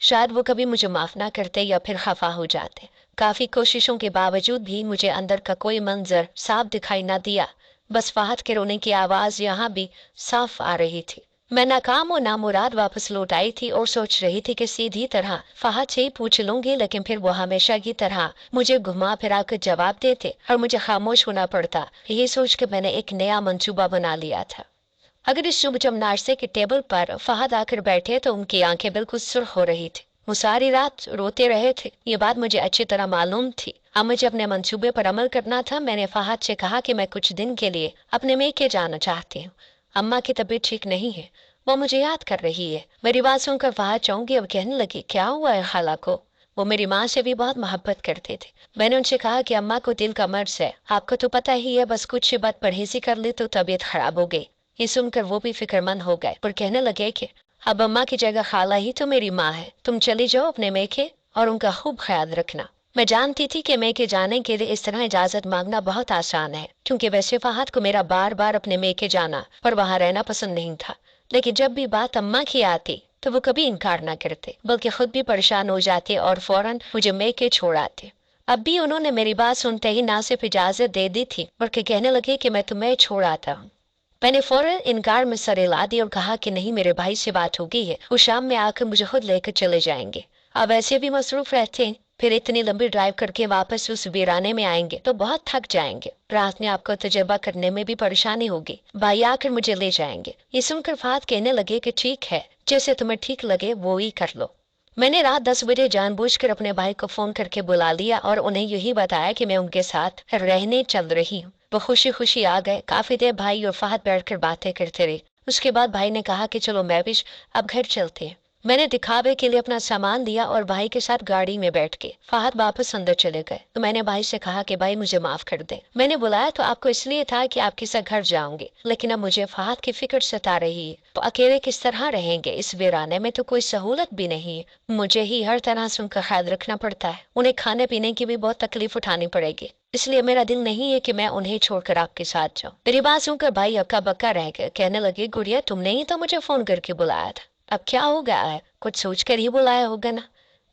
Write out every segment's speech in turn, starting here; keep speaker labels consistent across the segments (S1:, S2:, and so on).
S1: शायद वो कभी मुझे माफ ना करते या फिर खफा हो जाते। काफी कोशिशों के बावजूद भी मुझे अंदर का कोई मंजर साफ दिखाई ना दिया। बस फहद के रोने की आवाज यहाँ भी साफ आ रही थी। मैं नाकाम और नामुराद वापस लौट आई थी और सोच रही थी कि सीधी तरह फहद से ही पूछ लूंगी, लेकिन फिर वो हमेशा की तरह मुझे घुमा फिरा कर जवाब देते और मुझे खामोश होना पड़ता। यही सोच के मैंने एक नया मंसूबा बना लिया था। अगर इस शुभ जब नाश्ते के टेबल पर फहद आकर बैठे तो उनकी आंखें बिल्कुल सुर्ख हो रही थी। वो सारी रात रोते रहे थे, ये बात मुझे अच्छी तरह मालूम थी। अब मुझे अपने मंसूबे पर अमल करना था। मैंने फहद से कहा कि मैं कुछ दिन के लिए अपने मेके जाना चाहती हूँ। अम्मा की तबीयत ठीक नहीं है, वो मुझे याद कर रही है। मेरी बात सुनकर फहद चौंकी अब कहने लगी, क्या हुआ है खाला को? वो मेरी माँ से भी बहुत मोहब्बत करते थे। मैंने उनसे कहा कि अम्मा को दिल का मर्ज है, आपको तो पता ही है, बस कुछ बात परहेजी कर ली तो तबीयत खराब हो गई। ये सुनकर वो भी फिक्रमंद हो गए और कहने लगे कि अब अम्मा की जगह खाला ही तो मेरी माँ है, तुम चली जाओ अपने मेके और उनका खूब ख्याल रखना। मैं जानती थी कि मेके जाने के लिए इस तरह इजाजत मांगना बहुत आसान है, क्योंकि वैसे फहद को मेरा बार बार अपने मेके जाना और वहां रहना पसंद नहीं था। लेकिन जब भी बात अम्मा की आती तो वो कभी इनकार ना करते, बल्कि खुद भी परेशान हो जाते और फौरन मुझे मेके छोड़ आते। अब भी उन्होंने मेरी बात सुनते ही ना सिर्फ इजाजत दे दी थी बल्कि कहने लगे कि मैं तुम्हें छोड़ आता हूँ। मैंने फौरन इनकार में सर हिला दी और कहा कि नहीं, मेरे भाई से बात हो गई है, वो शाम में आकर मुझे खुद लेकर चले जाएंगे। अब ऐसे भी मसरूफ रहते हैं, फिर इतनी लंबी ड्राइव करके वापस उस वीराने में आएंगे तो बहुत थक जाएंगे। रात में आपको तजर्बा करने में भी परेशानी होगी, भाई आकर मुझे ले जाएंगे। ये सुनकर फात कहने लगे कि ठीक है, जैसे तुम्हें ठीक लगे वो ही कर लो। मैंने रात 10 बजे जानबूझकर अपने भाई को फोन करके बुला लिया और उन्हें यही बताया कि मैं उनके साथ रहने चल रही हूँ। वो खुशी खुशी आ गए। काफी देर भाई और फहद बैठकर बातें करते रहे। उसके बाद भाई ने कहा कि चलो मैं भी अब घर चलते हैं। मैंने दिखावे के लिए अपना सामान दिया और भाई के साथ गाड़ी में बैठ के फहद वापस अंदर चले गए। तो मैंने भाई से कहा कि भाई मुझे माफ कर दे, मैंने बुलाया तो आपको इसलिए था कि आपके साथ घर जाऊंगी, लेकिन अब मुझे फहद की फिक्र सता रही है। तो अकेले किस तरह रहेंगे? इस वीराने में तो कोई सहूलत भी नहीं है, मुझे ही हर तरह से उनका ख्याल रखना पड़ता है। उन्हें खाने पीने की भी बहुत तकलीफ उठानी पड़ेगी, इसलिए मेरा दिल नहीं है कि मैं उन्हें छोड़कर आपके साथ जाऊं। मेरी बात सुनकर भाई अक्का बक्का रह गए। कहने लगे, गुड़िया तुमने ही तो मुझे फोन करके बुलाया था, अब क्या हो गया है? कुछ सोच कर ही बुलाया होगा ना।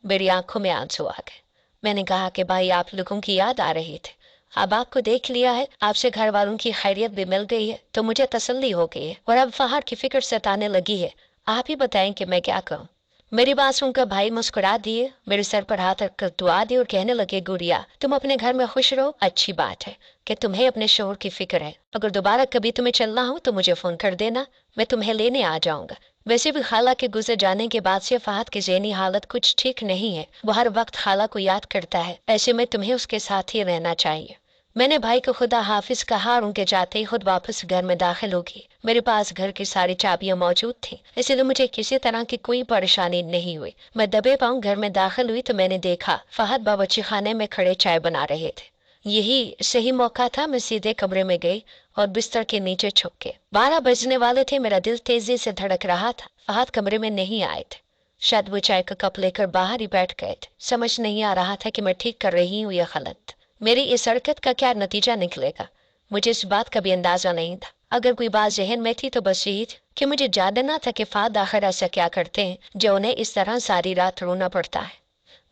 S1: मेरी आंखों में आंसू आ गए। मैंने कहा कि भाई आप लोगों की याद आ रही थी, अब आपको देख लिया है, आपसे घर वालों की खैरियत भी मिल गई है तो मुझे तसल्ली हो गई है और अब फहद की फिक्र सताने लगी है। आप ही बताएं कि मैं क्या कहूँ। मेरी बात सुनकर भाई मुस्कुरा दिए, मेरे सर पर हाथ रखकर दुआ दी और कहने लगे, गुड़िया तुम अपने घर में खुश रहो, अच्छी बात है कि तुम्हें अपने शोहर की फिक्र है। अगर दोबारा कभी तुम्हें चलना हो तो मुझे फोन कर देना, मैं तुम्हें लेने आ जाऊंगा। वैसे भी खाला के गुजर जाने के बाद से फहद की ज़हनी हालत कुछ ठीक नहीं है, वो हर वक्त खाला को याद करता है। ऐसे में तुम्हें उसके साथ ही रहना चाहिए। मैंने भाई को खुदा हाफिज कहा और उनके जाते ही खुद वापस घर में दाखिल होगी। मेरे पास घर की सारी चाबियां मौजूद थी, इसलिए मुझे किसी तरह की कोई परेशानी नहीं हुई। मैं दबे पांव घर में दाखिल हुई तो मैंने देखा फहद बावर्ची खाने में खड़े चाय बना रहे थे। यही सही मौका था, मैं सीधे कमरे में गई और बिस्तर के नीचे छुप के। 12 बजने वाले थे, मेरा दिल तेजी से धड़क रहा था। फहद कमरे में नहीं आए थे, शायद वो चाय का कप लेकर बाहर ही बैठ गए थे। समझ नहीं आ रहा था कि मैं ठीक कर रही हूँ या गलत। मेरी इस हरकत का क्या नतीजा निकलेगा, मुझे इस बात का भी अंदाजा नहीं था। अगर कोई बात जहन में थी तो बस यही थी कि मुझे जानना था कि फहद आखिर ऐसा क्या करते हैं जो उन्हें इस तरह सारी रात रोना पड़ता है।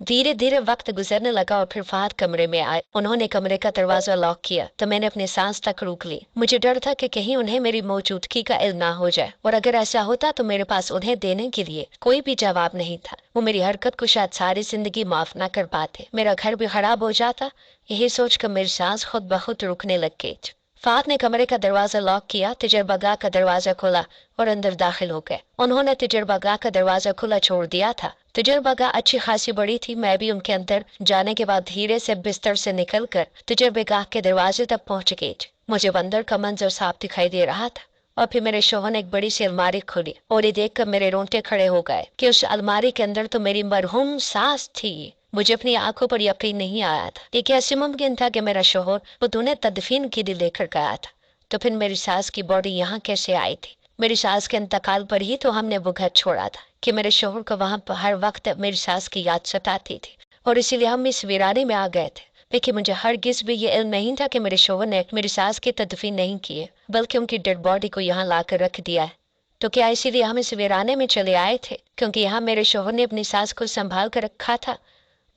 S1: धीरे धीरे वक्त गुजरने लगा और फिर फहद कमरे में आए। उन्होंने कमरे का दरवाजा लॉक किया तो मैंने अपनी सांस तक रोक ली। मुझे डर था कि कहीं उन्हें मेरी मौजूदगी का इल्म ना हो जाए, और अगर ऐसा होता तो मेरे पास उन्हें देने के लिए कोई भी जवाब नहीं था। वो मेरी हरकत को शायद सारी जिंदगी माफ ना कर पाते, मेरा घर भी खराब हो जाता। यही सोचकर मेरी सांस खुद ब खुद रुकने लग गई। फहद ने कमरे का दरवाजा लॉक किया, तजर्बागाह का दरवाजा खोला और अंदर दाखिल हो गए। उन्होंने तजर्बागाह का दरवाजा खुला छोड़ दिया था। तजर्बागाह अच्छी खासी बड़ी थी। मैं भी उनके अंदर जाने के बाद धीरे से बिस्तर से निकलकर तजर्बागाह के दरवाजे तक पहुंच गई। मुझे अंदर का मंजर साफ दिखाई दे रहा था और फिर मेरे शौहर ने एक बड़ी सी अलमारी खोली और ये देखकर मेरे रोंगटे खड़े हो गए कि उस अलमारी के अंदर तो मेरी मरहूम सास थी। मुझे अपनी आंखों पर यकीन नहीं आया था। ये कैसे मुमकिन था कि मेरा शौहर वो उन्हें तदफीन के लिए लेकर गया था, तो फिर मेरी सास की बॉडी यहाँ कैसे आई थी? मेरी सास के इंतकाल पर ही तो हमने वो घर छोड़ा था कि मेरे शौहर को वहाँ पर हर वक्त मेरी सास की याद सताती थी, और इसीलिए हम इस वीराने में आ गए थे। लेकिन मुझे हरगिज भी ये इल्म नहीं था कि मेरे शौहर ने मेरी सास की तदफीन नहीं की है, बल्कि उनकी डेड बॉडी को यहाँ लाकर रख दिया है। तो क्या इसीलिए हम इस वीराने में चले आए थे क्योंकि यहाँ मेरे शोहर ने अपनी सास को संभाल कर रखा था?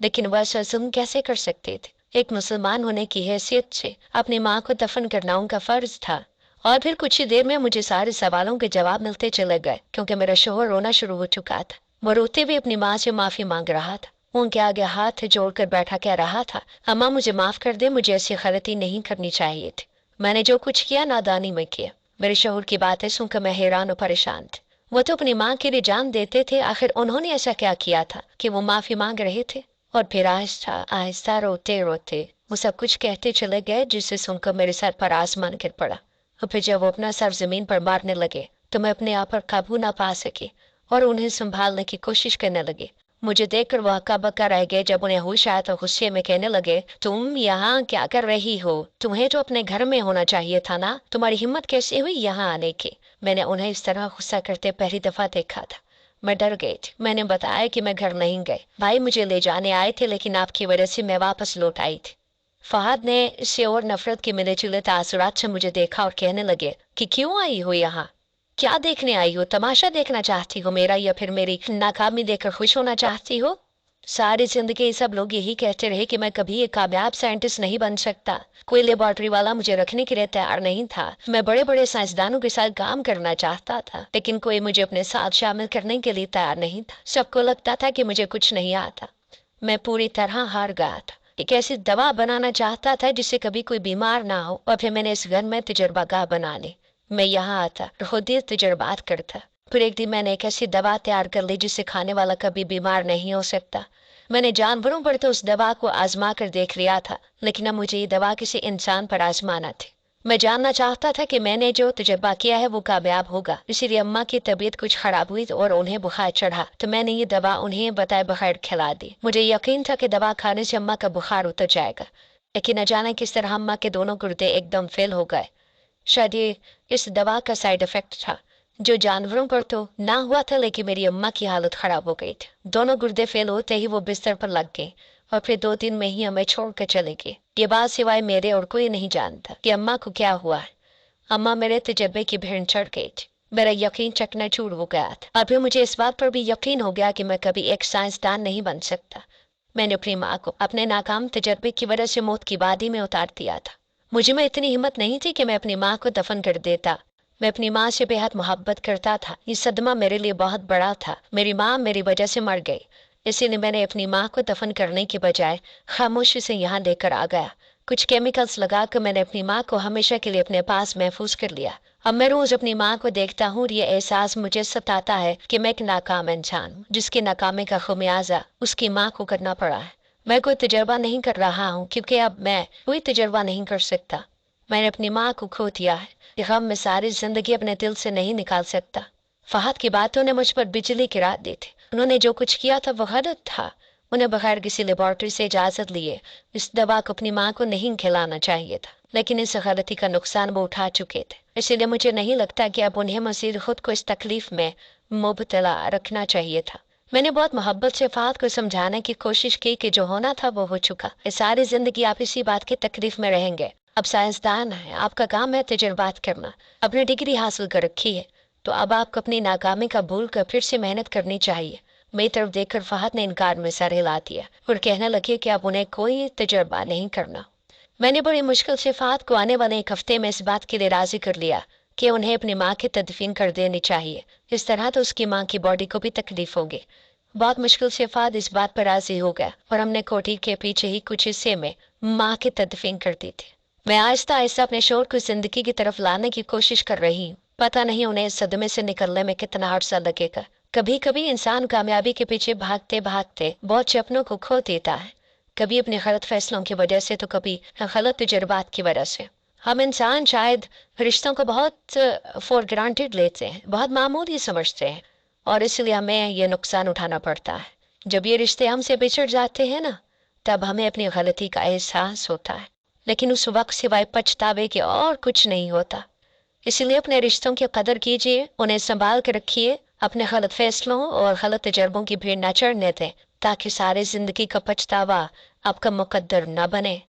S1: लेकिन वह जुल्म कैसे कर सकते थे? एक मुसलमान होने की हैसियत से अपनी माँ को दफन करना उनका फर्ज था। और फिर कुछ ही देर में मुझे सारे सवालों के जवाब मिलते चले गए क्योंकि मेरा शोहर रोना शुरू हो चुका था। वो रोते हुए अपनी माँ से माफी मांग रहा था। उनके आगे हाथ जोड़कर बैठा कह रहा था, अम्मा मुझे माफ कर दे, मुझे ऐसी गलती नहीं करनी चाहिए थी। मैंने जो कुछ किया नादानी में किया। मेरे शोहर की बातें सुनकर मैं हैरान और परेशान थी। वो तो अपनी माँ के लिए जान देते थे, आखिर उन्होंने ऐसा क्या किया था कि वो माफी मांग रहे थे? और फिर आहिस्ता आहिस्ता रोते रोते वो सब कुछ कहते चले गए जिससे सुनकर मेरे सर पर आसमान गिर पड़ा। और फिर जब वो अपना सर जमीन पर मारने लगे तो मैं अपने आप पर काबू ना पा सकी और उन्हें संभालने की कोशिश करने लगी। मुझे देखकर वह हक्का बक्का रह गए। जब उन्हें होश आया तो गुस्से में कहने लगे, तुम यहाँ क्या कर रही हो? तुम्हें तो अपने घर में होना चाहिए था ना, तुम्हारी हिम्मत कैसे हुई यहाँ आने की? मैंने उन्हें इस तरह गुस्सा करते पहली दफा देखा था। मैं डर गई थी। मैंने बताया कि मैं घर नहीं गई, भाई मुझे ले जाने आए थे, लेकिन आपकी वजह से मैं वापस लौट आई थी। फहद ने इससे और नफरत के मिले जुले तासुरात से मुझे देखा और कहने लगे कि क्यों आई हो यहाँ? क्या देखने आई हो? तमाशा देखना चाहती हो मेरा, या फिर मेरी नाकामी देखकर खुश होना चाहती हो? सारी जिंदगी सब लोग यही कहते रहे कि मैं कभी एक कामयाब साइंटिस्ट नहीं बन सकता। कोई लेबोरेटरी वाला मुझे रखने के लिए तैयार नहीं था। मैं बड़े बड़े साइंसदानों के साथ काम करना चाहता था, लेकिन कोई मुझे अपने साथ शामिल करने के लिए तैयार नहीं था। सबको लगता था कि मुझे कुछ नहीं आता। मैं पूरी तरह हार गया था। एक ऐसी दवा बनाना चाहता था जिससे कभी कोई बीमार ना हो, और फिर मैंने इस घर में तजुर्बागाह बना ली। मैं यहाँ आता, खुद ही तजुर्बात करता। फिर एक दिन मैंने एक ऐसी दवा तैयार कर ली जिससे खाने वाला कभी बीमार नहीं हो सकता। मैंने जानवरों पर तो उस दवा को आजमा कर देख लिया था, लेकिन अब मुझे ये दवा किसी इंसान पर आजमाना थी। मैं जानना चाहता था कि मैंने जो तजुर्बा किया है वो कामयाब होगा। इसीलिए अम्मा की तबीयत कुछ खराब हुई और उन्हें बुखार चढ़ा तो मैंने ये दवा उन्हें बताए बगैर खिला दी। मुझे यकीन था कि दवा खाने से अम्मा का बुखार उतर जाएगा, लेकिन न जाने किस तरह अम्मा के दोनों गुर्दे एकदम फेल हो गए। शायद ये इस दवा का साइड इफेक्ट था। जो जानवरों पर तो ना हुआ था, लेकिन मेरी अम्मा की हालत खराब हो गई थी। दोनों गुर्दे फेल होते ही वो बिस्तर पर लग गई और फिर 2 दिन में ही हमें छोड़कर चले गए। ये बात सिवाय मेरे और कोई नहीं जानता कि अम्मा को क्या हुआ है। अम्मा मेरे तजर्बे की भिड़ चढ़ गई थी। मेरा यकीन चकनाचूर हो गया था और फिर मुझे इस बात पर भी यकीन हो गया कि मैं कभी एक साइंसदान नहीं बन सकता। मैंने अपनी माँ को अपने नाकाम तजर्बे की वजह से मौत की वादी में उतार दिया था। मुझे में इतनी हिम्मत नहीं थी कि मैं अपनी माँ को दफन कर देता। मैं अपनी माँ से बेहद मोहब्बत करता था। ये सदमा मेरे लिए बहुत बड़ा था। मेरी माँ मेरी वजह से मर गई, इसीलिए मैंने अपनी माँ को दफन करने के बजाय खामोशी से यहाँ लेकर आ गया। कुछ केमिकल्स लगाकर मैंने अपनी माँ को हमेशा के लिए अपने पास महफूज कर लिया। अब मैं रोज अपनी माँ को देखता हूँ, ये एहसास मुझे सताता है कि मैं एक नाकाम इंसान हूँ जिसके नाकामे का खमियाजा उसकी माँ को करना पड़ा है। मैं कोई तजर्बा नहीं कर रहा हूँ क्योंकि अब मैं कोई तजर्बा नहीं कर सकता। मैंने अपनी माँ को खो दिया है। ये गम मैं सारी जिंदगी अपने दिल से नहीं निकाल सकता। फहद की बातों ने मुझ पर बिजली गिरा दी थी। उन्होंने जो कुछ किया था वो गलत था। उन्हें बगैर किसी लेबोरेटरी से इजाजत लिए इस दवा को अपनी माँ को नहीं खिलाना चाहिए था, लेकिन इस गलती का नुकसान वो उठा चुके थे। इसीलिए मुझे नहीं लगता कि अब उन्हें मजीद खुद को इस तकलीफ में मुबतला रखना चाहिए था। मैंने बहुत मोहब्बत से फहद को समझाने की कोशिश की कि जो होना था वो हो चुका। इस सारी जिंदगी आप इसी बात की तकलीफ में रहेंगे। अब साइंसदान है, आपका काम है तजुर्बात करना। अपनी डिग्री हासिल कर रखी है तो अब आपको अपनी नाकामी का भूल कर फिर से मेहनत करनी चाहिए। मेरी तरफ देखकर फहद ने इनकार में सर हिला दिया और कहने लगे कि अब उन्हें कोई तजुर्बा नहीं करना। मैंने बड़ी मुश्किल से फहद को आने वाले एक हफ्ते में इस बात के लिए राजी कर लिया कि उन्हें अपनी माँ की तदफीन कर देनी चाहिए। इस तरह तो उसकी माँ की बॉडी को भी तकलीफ होगी। बहुत मुश्किल से फहद इस बात पर राजी हो गया और हमने कोठी के पीछे ही कुछ हिस्से में माँ की तदफीन कर दी थी। मैं आहिस्ता आहिस्ता अपने शोर को जिंदगी की तरफ लाने की कोशिश कर रही हूँ। पता नहीं उन्हें इस सदमे से निकलने में कितना अरसा लगेगा। कभी कभी इंसान कामयाबी के पीछे भागते भागते बहुत से अपनों को खो देता है, कभी अपने गलत फैसलों की वजह से तो कभी गलत तजुर्बात की वजह से। हम इंसान शायद रिश्तों को बहुत फॉर ग्रांटेड लेते हैं, बहुत मामूली समझते हैं, और इसलिए हमें ये नुकसान उठाना पड़ता है। जब ये रिश्ते हमसे बिछड़ जाते हैं ना, तब हमें अपनी गलती का एहसास होता है, लेकिन उस वक्त सिवाय पछतावे के और कुछ नहीं होता। इसलिए अपने रिश्तों की कदर कीजिए, उन्हें संभाल कर रखिए, अपने गलत फैसलों और गलत तजर्बों की भीड़ न चढ़ने दें, ताकि सारे जिंदगी का पछतावा आपका मुकद्दर न बने।